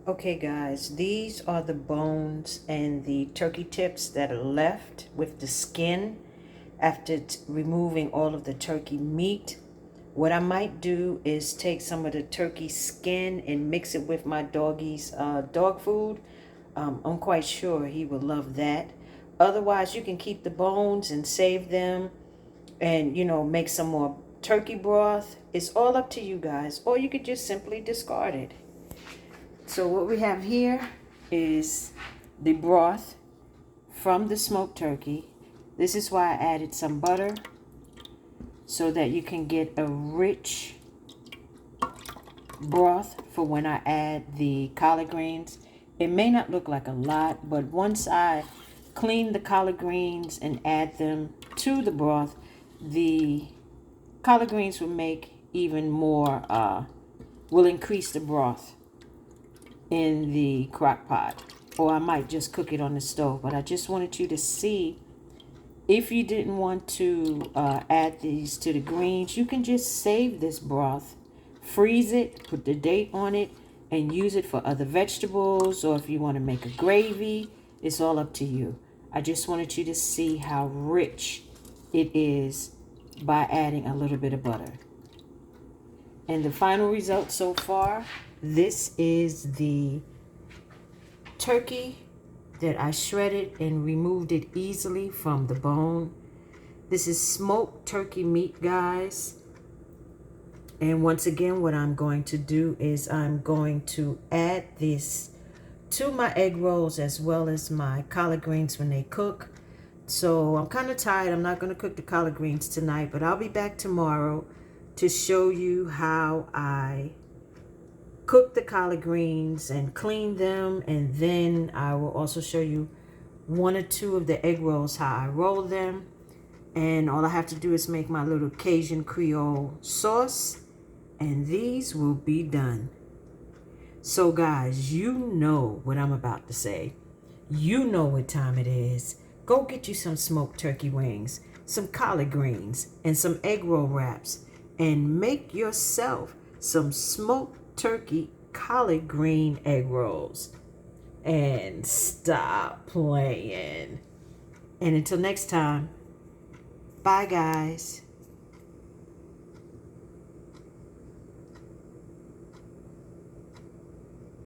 Okay guys, these are the bones and the turkey tips that are left with the skin after removing all of the turkey meat. What I might do is take some of the turkey skin and mix it with my doggy's dog food. I'm quite sure he will love that. Otherwise, you can keep the bones and save them and, make some more turkey broth. It's all up to you guys. Or you could just simply discard it. So what we have here is the broth from the smoked turkey. This is why I added some butter so that you can get a rich broth for when I add the collard greens. It may not look like a lot, but once I clean the collard greens and add them to the broth, the collard greens will make even more, will increase the broth in the crock pot, or I might just cook it on the stove. But I just wanted you to see, if you didn't want to add these to the greens, you can just save this broth, freeze it, put the date on it, and use it for other vegetables, or if you want to make a gravy, it's all up to you. I just wanted you to see how rich it is by adding a little bit of butter. And the final result so far, this is the turkey that I shredded and removed it easily from the bone. This is smoked turkey meat, guys. And once again, what I'm going to do is I'm going to add this to my egg rolls as well as my collard greens when they cook. So I'm kind of tired. I'm not going to cook the collard greens tonight, but I'll be back tomorrow to show you how I cook the collard greens and clean them, and then I will also show you one or two of the egg rolls, how I roll them. And all I have to do is make my little Cajun Creole sauce, and these will be done. So guys, you know what I'm about to say. You know what time it is. Go get you some smoked turkey wings, some collard greens, and some egg roll wraps, and make yourself some smoked turkey collard green egg rolls. And stop playing. And until next time, bye guys.